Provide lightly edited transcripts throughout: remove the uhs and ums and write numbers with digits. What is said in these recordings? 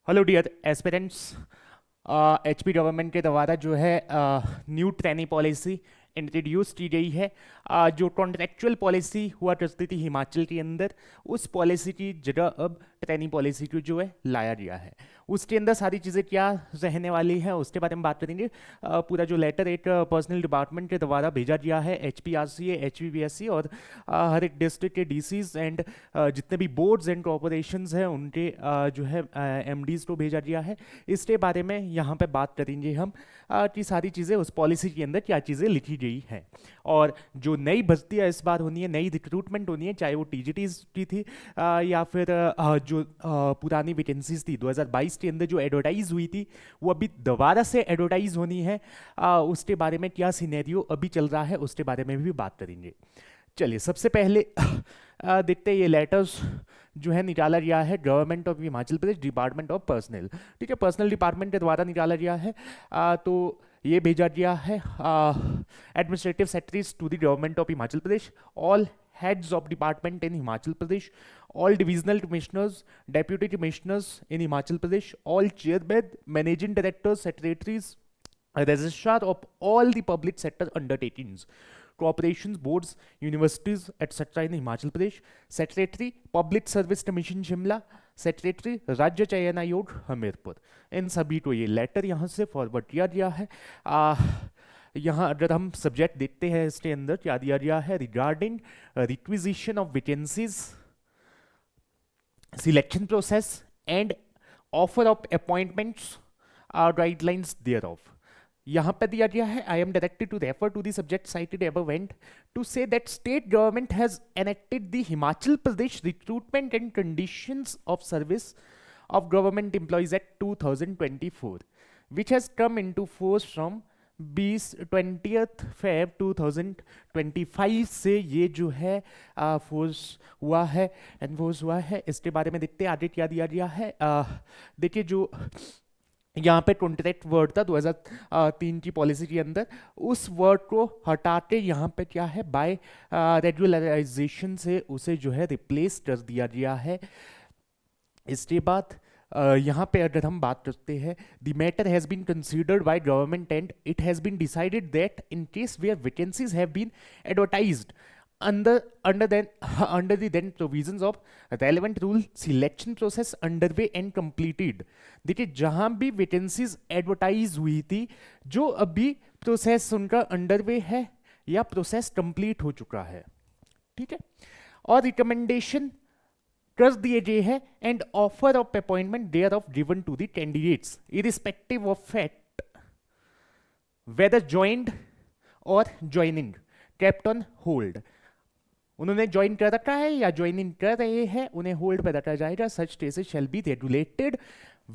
Hello dear aspirants. HP government के द्वारा जो है न्यू ट्रेनी पॉलिसी इंट्रोड्यूस की गई है। जो कॉन्ट्रेक्चुअल पॉलिसी हुआ करती थी हिमाचल के अंदर, उस पॉलिसी की जगह अब ट्रेनी पॉलिसी को जो है लाया गया है। उसके अंदर सारी चीज़ें क्या रहने वाली हैं उसके बारे में बात करेंगे। पूरा जो लेटर एक पर्सनल डिपार्टमेंट के द्वारा भेजा गया है HPRCA HPPSC और हर एक डिस्ट्रिक्ट के DCs एंड जितने भी बोर्ड्स एंड कॉरपोरेशंस हैं उनके जो है MDs को भेजा गया है। इसके बारे में यहाँ पे बात करेंगे हम कि सारी चीज़ें उस पॉलिसी के अंदर क्या चीज़ें लिखी गई हैं और जो नई भर्तियाँ इस बार होनी है, नई रिक्रूटमेंट होनी है, चाहे वो TGTs की थी या फिर जो पुरानी वैकेंसीज थी 2022 के अंदर जो एडवर्टाइज हुई थी वो अभी दोबारा से एडवर्टाइज होनी है। उसके बारे में क्या सिनेरियो अभी चल रहा है उसके बारे में भी बात करेंगे। चलिए सबसे पहले देखते हैं ये लेटर्स जो है निकाला गया है government of Himachal Pradesh department of personal, ठीक है, पर्सनल डिपार्टमेंट के द्वारा निकाला गया है। तो ये भेजा गया है administrative secretaries to the government of Himachal Pradesh, all heads of department in Himachal Pradesh, all divisional commissioners, deputy commissioners in Himachal Pradesh, all chairmen, managing directors, secretaries, registrar of all the public sector undertakings, corporations, boards, universities, etc. in Himachal Pradesh, secretary, Public Service Commission Shimla, secretary राज्य चयन आयोग हमीरपुर, इन सभी को ये letter यहाँ से forward किया गया है। यहाँ अगर हम सब्जेक्ट देखते हैं इसके अंदर क्या दिया गया है, regarding requisition of vacancies, selection process and offer of appointments guidelines thereof. यहाँ पे दिया गया है I am directed to refer to the subject cited above and to say that state government has enacted the Himachal Pradesh recruitment and conditions of service of government employees act 2024 which has come into force from 20th Feb 2025 से ये जो है force हुआ है, enforce हुआ है। इसके बारे में देखते हैं आगे क्या दिया गया है। देखिए जो यहाँ पे कॉन्ट्रैक्ट वर्ड था 2003 की पॉलिसी के अंदर, उस वर्ड को हटा के यहाँ पे क्या है बाय रेगुलराइजेशन से उसे जो है रिप्लेस कर दिया गया है। इसके बाद यहाँ पे अगर हम बात करते हैं, the matter has been considered by government and it has been decided that in case where vacancies have been advertised under the then provisions of relevant rule, selection process underway and completed। देखिए जहां भी vacancies advertise हुई थी, जो अभी process उनका underway है या प्रोसेस कंप्लीट हो चुका है, ठीक है, और रिकमेंडेशन कर दिए गए हैं and offer of appointment thereof given to the candidates irrespective of fact whether joined or joining kept on hold. उन्होंने ज्वाइन कर रखा है या ज्वाइनिंग कर रहे हैं, उन्हें होल्ड पर रखा जाएगा। Such cases shall be regulated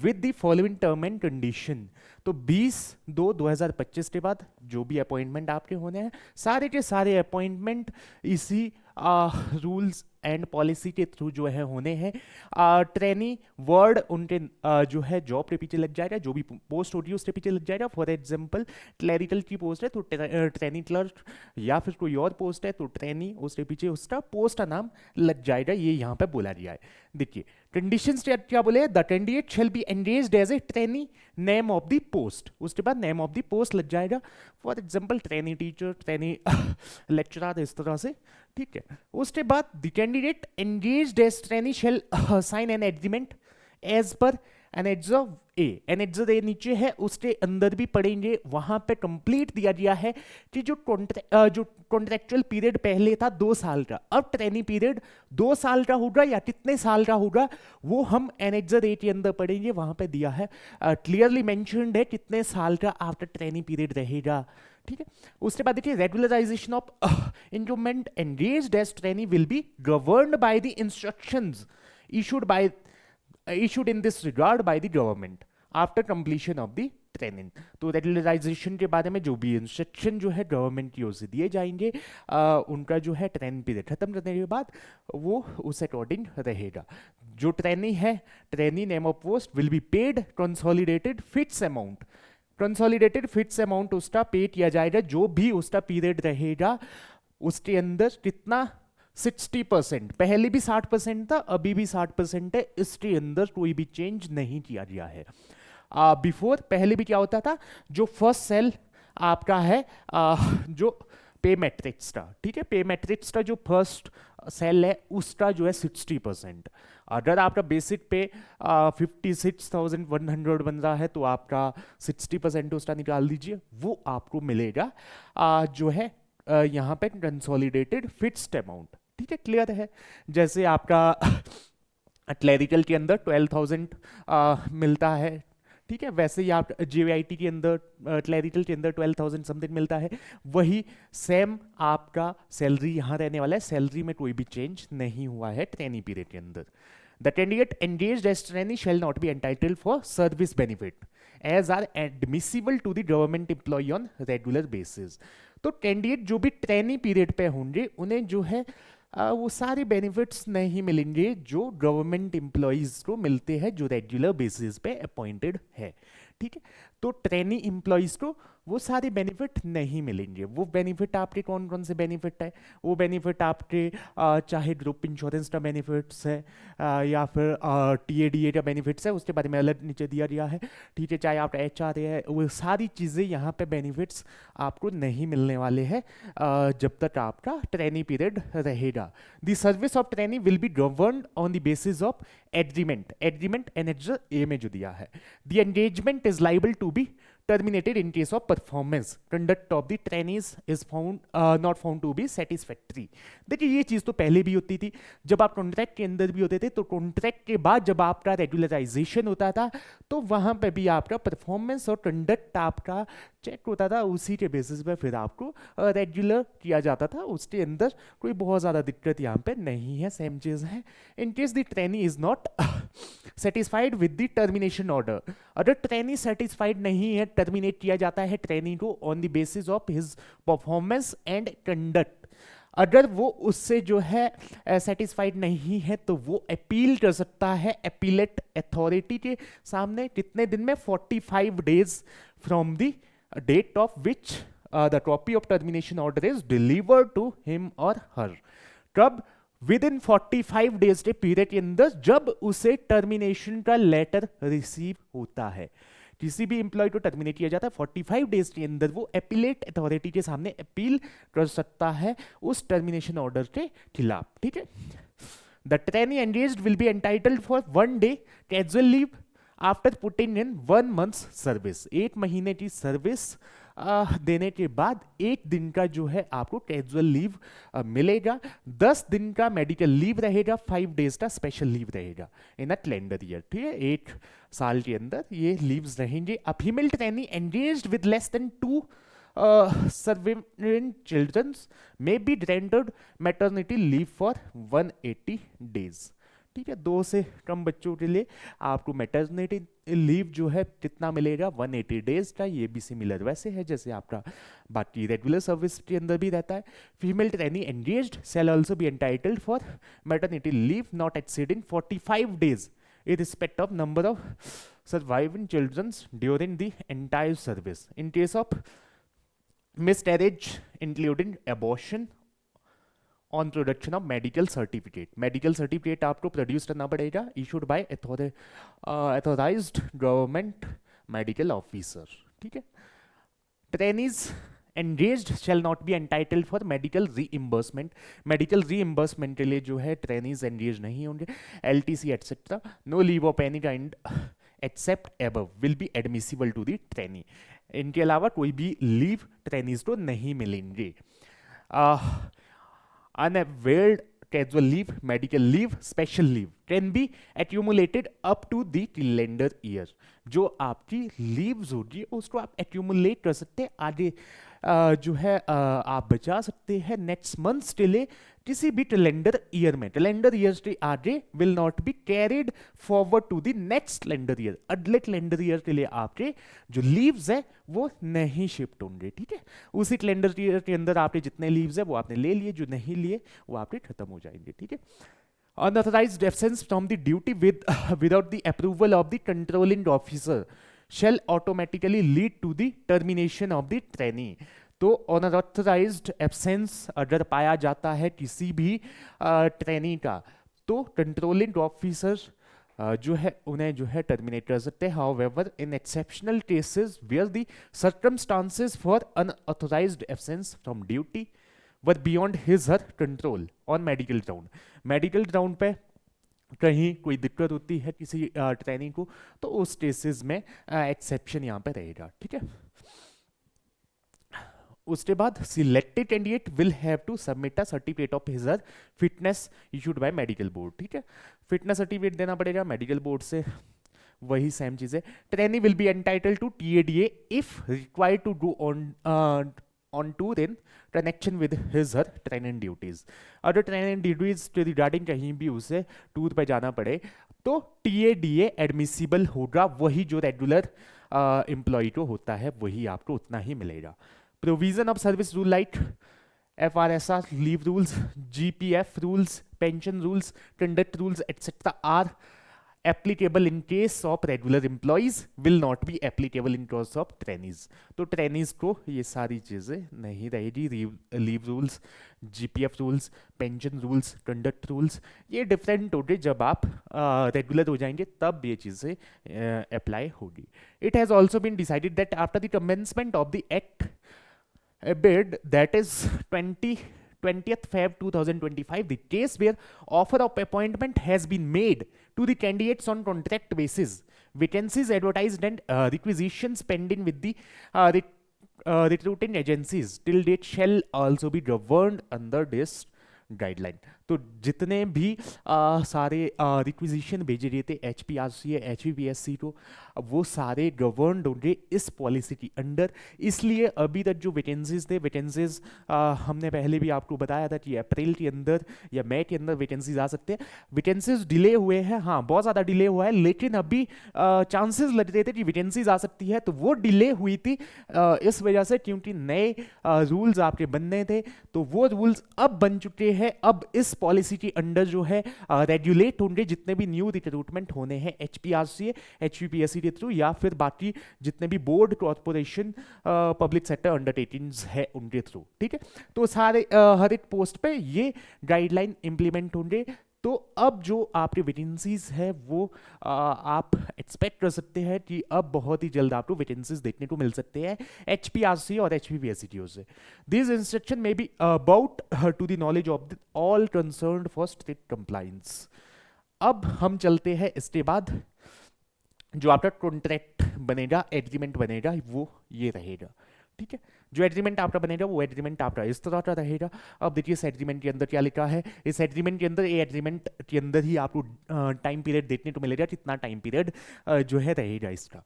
with the following term and condition. तो 20/2/2025 के बाद जो भी अपॉइंटमेंट आपके होने हैं, सारे के सारे अपॉइंटमेंट इसी रूल्स एंड पॉलिसी के थ्रू जो है होने हैं। ट्रेनी वर्ड उनके जो है जॉब के पीछे लग जाएगा, जो भी पोस्ट होगी उसके पीछे लग जाएगा। फॉर एग्जांपल क्लैरिकल की पोस्ट है तो ट्रेनी क्लर्क, या फिर कोई और पोस्ट है तो ट्रेनी, उसके पीछे उसका पोस्ट का नाम लग जाएगा। ये यहाँ पे बोला गया है। देखिए कंडीशंस क्या बोले, the candidate shall be engaged as a trainee, name of the post, उसके बाद नेम ऑफ द पोस्ट लग जाएगा। For example trainee teacher, trainee lecturer, इस तरह से, ठीक है। उसके बाद the candidate engaged as trainee shall sign an agreement as per annex of A. Annex A नीचे है, उसके अंदर भी पढ़ेंगे, वहां पे कंप्लीट दिया गया है कि जो कॉन्ट्रेक्चुअल पीरियड पहले था 2 साल का, अब ट्रेनी पीरियड 2 साल का होगा या कितने साल का होगा वो हम एनेक्स ए के अंदर पढ़ेंगे। वहां पे दिया है, क्लियरली मेंशन्ड है कितने साल का आफ्टर ट्रेनी पीरियड रहेगा, ठीक है। उसके बाद देखिए regularisation of increment engaged as trainee will be governed by the instructions issued in this regard by the government after completion of the training। तो रेगुलराइजेशन के बारे में जो भी इंस्ट्रक्शन जो है गवर्नमेंट की ओर से दिए जाएंगे, उनका जो है ट्रेनिंग पीरियड खत्म करने के बाद वो उस अकॉर्डिंग रहेगा। जो ट्रेनी है, trainee name of post will be paid consolidated fix amount, consolidated fix amount उसका पे किया जाएगा। जो भी उसका पीरियड रहेगा उसके अंदर कितना 60%, पहले भी 60% था, अभी भी 60% है, इसके अंदर कोई भी चेंज नहीं किया गया है। बिफोर पहले भी क्या होता था, जो फर्स्ट सेल आपका है जो पे मैट्रिक्स का, ठीक है, पे मैट्रिक्स का जो फर्स्ट सेल है उसका जो है 60%। अगर आपका बेसिक पे 56,100 बन रहा है तो आपका 60% उसका निकाल दीजिए, वो आपको मिलेगा जो है यहाँ पे कंसोलिडेटेड फिक्स्ड अमाउंट। ठीक है, क्लियर है। जैसे आपका क्लैरिकल के अंदर 12,000 मिलता है, ठीक है, वैसे ही आप जेवीआईटी के अंदर क्लैरिकल के अंदर 12,000 समथिंग मिलता है, वही सेम आपका सैलरी यहाँ रहने वाला है। सैलरी में कोई भी चेंज नहीं हुआ है ट्रेनी पीरियड के अंदर। The candidate engaged as trainee shall not be entitled for service benefit as are admissible to the government employ on regular basis. तो कैंडिडेट जो भी ट्रेनी पीरियड पे होंगे उन्हें जो है वो सारे बेनिफिट्स नहीं मिलेंगे जो गवर्नमेंट एम्प्लॉयज को मिलते हैं जो रेगुलर बेसिस पे अपॉइंटेड है। ठीक है, तो ट्रेनी एम्प्लॉयज को वो सारे बेनिफिट नहीं मिलेंगे। वो बेनिफिट आपके कौन कौन से बेनिफिट है? वो बेनिफिट आपके चाहे ग्रुप इंश्योरेंस का बेनिफिट्स है या फिर टीएडीए का बेनिफिट्स है, उसके बारे में अलग नीचे दिया गया है। ठीक है, चाहे आप एचआरए है, वो सारी चीज़ें यहाँ पे बेनिफिट्स आपको नहीं मिलने वाले हैं जब तक आपका ट्रेनी पीरियड रहेगा। The service of trainee will be governed on the basis of agreement. Agreement annex A में जो दिया है, the engagement is liable to be terminated in case of performance conduct of the trainees is found not found to be satisfactory। देखिए ये चीज तो पहले भी होती थी, जब आप कॉन्ट्रैक्ट के अंदर भी होते थे, तो कॉन्ट्रैक्ट के बाद जब आपका रेगुलराइजेशन होता था तो वहां पे भी आपका परफॉर्मेंस और कंडक्ट आपका चेक होता था, उसी के बेसिस पे फिर आपको रेगुलर किया जाता था। उसके अंदर कोई बहुत ज़्यादा दिक्कत यहाँ पे नहीं है, सेम चीज़ है। In case the trainee is not satisfied with the termination order, अगर ट्रेनी सेटिस्फाइड नहीं है, टर्मिनेट किया जाता है ट्रेनी को on the basis of his performance and conduct. अगर वो उससे जो है सेटिस्फाइड नहीं है तो वो अपील कर सकता है अपीलेट अथॉरिटी के सामने। कितने दिन में? 45 days from the date of which the copy of termination order is delivered to him or her। कब? विद इन 45 डेज के पीरियड के अंदर जब उसे टर्मिनेशन का लेटर रिसीव होता है। किसी भी एम्प्लॉय को टर्मिनेट किया जाता है 45 डेज के अंदर, वो अपीलेट अथॉरिटी के सामने अपील कर सकता है उस टर्मिनेशन ऑर्डर के खिलाफ। ठीक है, the trainee engaged will be entitled for 1 day casual leave after putting in 1 month service. 1 महीने की सर्विस देने के बाद 1 दिन का जो है आपको कैजुअल लीव मिलेगा। 10 दिन का मेडिकल लीव रहेगा, 5 days का स्पेशल लीव रहेगा इन अ कैलेंडर ईयर। ठीक है, 1 साल के अंदर ये लीव्स रहेंगे। A female trainee engaged with less than 2 surviving children may be granted maternity leave for 180 days। ठीक है, 2 से कम बच्चों के लिए आपको मैटरनिटी लीव जो है कितना मिलेगा? 180 डेज का। ये भी सिमिलर वैसे है जैसे आपका बाकी रेगुलर सर्विस के अंदर भी रहता है। Female trainee engaged shell also be entitled for maternity leave not exceeding 45 days in respect of number of surviving children during the entire service in case of miscarriage including abortion on production of medical certificate। medical certificate आपको produce करना पड़ेगा, issued by authorized government medical officer। ठीक है, trainees engaged shall not be entitled for medical reimbursement। medical reimbursement के लिए जो है trainees engaged नहीं होंगे। LTC etc no leave of any kind except above will be admissible to the trainee। इनके अलावा कोई भी लीव ट्रेनीज को नहीं मिलेंगे। Unavailed casual leave, medical leave, special leave can be accumulated up to the calendar year। जो आपकी leaves होगी उसको आप accumulate कर सकते हैं, आगे जो है आप बचा सकते हैं नेक्स्ट मंथ्स के लिए किसी भी कैलेंडर ईयर में। कैलेंडर ईयर के आगे will not be carried forward to the next calendar year. अगले कैलेंडर ईयर के लिए आपके जो लीव्स है वो नहीं शिफ्ट होंगे। ठीक है, उसी कैलेंडर ईयर के अंदर आपके जितने लीव्स है वो आपने ले लिए, जो नहीं लिए वो आपके खत्म हो जाएंगे। ठीक है, unauthorized absence from the duty without the approval of the controlling officer shall automatically lead to the termination of the trainee। तो अनऑथराइज्ड एब्सेंस अगर पाया जाता है किसी भी ट्रेनी का, तो कंट्रोलिंग ऑफिसर जो है उन्हें जो है टर्मिनेट कर सकते हैं। However in exceptional cases where the circumstances for unauthorised absence from duty were beyond his her control on medical ground, medical ground पे कहीं कोई दिक्कत होती है किसी ट्रेनिंग को, तो उस केसेस में एक्सेप्शन यहाँ पे रहेगा। ठीक है, उसके बाद selected candidate will have to submit a certificate of his fitness issued by medical board. ठीक है, फिटनेस सर्टिफिकेट देना पड़ेगा मेडिकल बोर्ड से, वही सेम चीज है। Trainee will be entitle to TADA if required to do on tour in connection with his her training duties. अगर training duties के रिगार्डिंग कहीं भी उसे टूर पे जाना पड़े तो TADA एडमिसिबल होगा, वही जो रेगुलर एम्प्लॉय को होता है वही आपको उतना ही मिलेगा। Provision of service rule like FRSR, leave rules, GPF rules, pension rules, conduct rules etcetera are applicable in case of regular employees, will not be applicable in case of trainees। तो trainees को ये सारी चीजें नहीं रहेगी। Leave rules, GPF rules, pension rules, conduct rules ये different होंगे, जब आप रेगुलर हो जाएंगे तब ये चीजें अप्लाई होगी। It has also been decided that after the commencement of the act bid that is 20th Feb 2025, the case where offer of appointment has been made to the candidates on contract basis, vacancies advertised and requisitions pending with the recruiting agencies till date shall also be governed under this guideline. तो जितने भी सारे requisition भेजे गए थे HPRC या HPPSC को, वो सारे गवर्नड होंगे इस पॉलिसी की अंडर। इसलिए अभी तक जो वैकेंसीज थे, वैकेंसीज हमने पहले भी आपको बताया था कि अप्रैल के अंदर या मई के अंदर वैकेंसीज आ सकते हैं। वैकेंसीज डिले हुए हैं, हाँ बहुत ज़्यादा डिले हुआ है, लेकिन अभी चांसेस लग रहे थे कि वैकेंसीज आ सकती है। तो वो डिले हुई थी इस वजह से, क्योंकि नए रूल्स आपके बनने थे, तो वो रूल्स अब बन चुके हैं। अब इस पॉलिसी के अंडर जो है रेगुलेट होंगे जितने भी न्यू रिक्रूटमेंट होने हैं HPRC, HPPSC के थ्रू, या फिर बाकी जितने भी board, corporation, public sector undertakings है उनके थ्रू। ठीक है, तो सारे हर एक पोस्ट पे ये गाइडलाइन इंप्लीमेंट होंगे। तो अब जो आपकी वैकेंसीज है वो आप एक्सपेक्ट कर सकते हैं कि अब बहुत ही जल्द आपको वैकेंसीज देखने को मिल सकते हैं HPRC और HPPSC की ओर से। This instruction may be about to the knowledge of all concerned for strict compliance. अब हम चलते हैं इसके बाद जो आपका कॉन्ट्रैक्ट बनेगा, एग्रीमेंट बनेगा, वो ये रहेगा। ठीक है, जो एग्रीमेंट आपका बनेगा वो एग्रीमेंट आपका इस तरह का रहेगा। अब देखिए इस एग्रीमेंट के अंदर क्या लिखा है। इस एग्रीमेंट के अंदर, ये एग्रीमेंट के अंदर ही आपको टाइम पीरियड देखने को मिलेगा, कितना टाइम पीरियड जो है रहेगा इसका।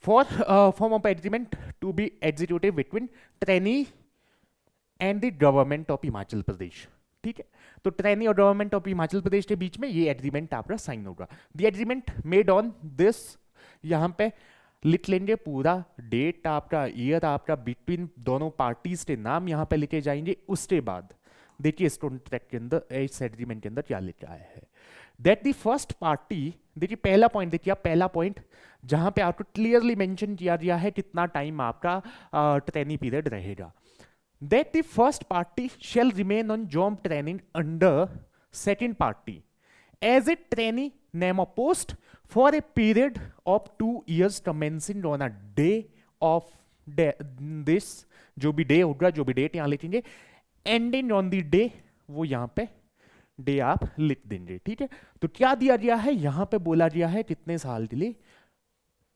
For form of agreement to be executive between trainee and the government of Himachal Pradesh. ठीक है, तो ट्रेनी और गवर्नमेंट ऑफ हिमाचल प्रदेश के बीच में ये एग्रीमेंट आपका साइन होगा। The agreement made on this, यहाँ पे लिख लेंगे पूरा डेट आपका, ईयर आपका, बिटवीन दोनों पार्टीज के नाम यहाँ पे लिखे जाएंगे। उसके बाद देखिए इस कॉन्ट्रैक्ट के अंदर, इस एग्रीमेंट के अंदर क्या लिखा है। दैट द फर्स्ट पार्टी, देखिए पहला पॉइंट, देखिए आप पहला पॉइंट जहां पे आपको क्लियरली मेंशन किया गया है कितना टाइम आपका ट्रेनिंग पीरियड रहेगा। That the first party shall remain on job training under second party as a trainee name of post for a period of 2 years commencing on a day of this, जो भी day होगा, जो भी date यहां लिखेंगे, ending on the day, वो यहां पे डे आप लिख देंगे। ठीक है, तो क्या दिया गया है यहां पे, बोला गया है कितने साल के लिए,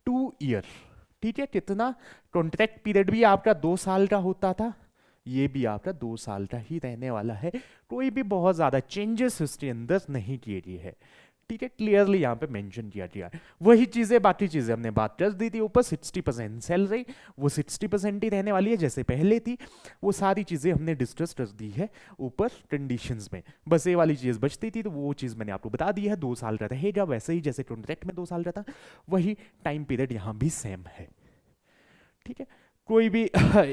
2 ईयर। ठीक है, कितना कॉन्ट्रैक्ट पीरियड भी आपका 2 साल का होता था, ये भी आपका 2 साल का ही रहने वाला है। कोई भी बहुत ज्यादा चेंजेस इसके अंदर नहीं किए गए हैं। ठीक है, क्लियरली यहाँ पे मेंशन किया गया है। वही चीजें, बाकी चीजें हमने बात कर दी थी। ऊपर 60% सैलरी, वो 60% ही रहने वाली है जैसे पहले थी। वो सारी चीजें हमने डिस्कस कर दी है ऊपर कंडीशंस में। बस ये वाली चीज बचती थी, तो वो चीज मैंने आपको बता दी है। 2 साल का रहेगा, वैसे ही जैसे कॉन्ट्रैक्ट में 2 साल का था, वही टाइम पीरियड यहाँ भी सेम है। ठीक है, कोई भी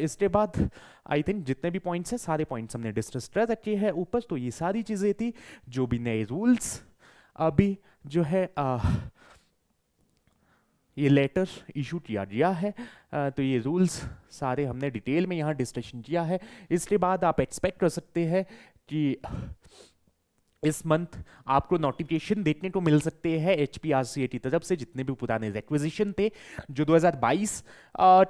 इसके बाद आई थिंक जितने भी पॉइंट्स हैं सारे पॉइंट्स हमने डिस्कस कर रखे हैं ऊपर। तो ये सारी चीजें थी, जो भी नए रूल्स अभी जो है ये लेटर इशू किया गया है। तो ये रूल्स सारे हमने डिटेल में यहाँ डिस्कशन किया है। इसके बाद आप एक्सपेक्ट कर सकते हैं कि इस मंथ आपको नोटिफिकेशन देखने को मिल सकते हैं HPRCA की तरफ से, जितने भी पुराने रिक्वेजिशन थे जो 2022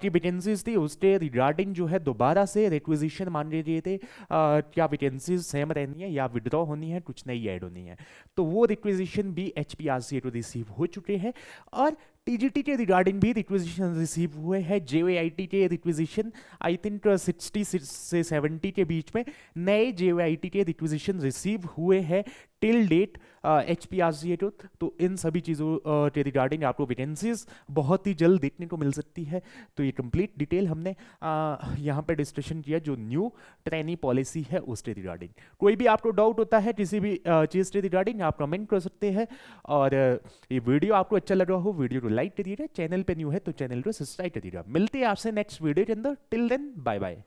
की वैकेंसीज थी उसके रिगार्डिंग जो है दोबारा से रिक्वेजिशन मांगे गए थे, क्या वैकेंसीज सेम रहनी है या विड्रॉ होनी है, कुछ नई ऐड होनी है। तो वो रिक्वेजिशन भी HPRCA को रिसीव हो चुके हैं। और TGT के रिगार्डिंग भी रिक्वेजिशन रिसीव हुए हैं। JOIT के रिक्वेजिशन आई थिंक 60 से 70 के बीच में नए JOIT के रिक्वेजिशन रिसीव हुए हैं टिल डेट HPRCA को। तो इन सभी चीज़ों के रिगार्डिंग आपको वैकेंसीज बहुत ही जल्द देखने को मिल सकती है। तो ये कंप्लीट डिटेल हमने यहाँ पे डिस्कशन किया जो न्यू ट्रेनी पॉलिसी है उसके रिगार्डिंग। कोई भी आपको डाउट होता है किसी भी चीज़ के रिगार्डिंग आप कमेंट कर सकते हैं। और ये वीडियो आपको अच्छा लगा हो वीडियो को लाइक करिएगा, चैनल पे न्यू है तो चैनल को सब्सक्राइब करिएगा। मिलते हैं आपसे नेक्स्ट वीडियो के अंदर। Till then bye bye.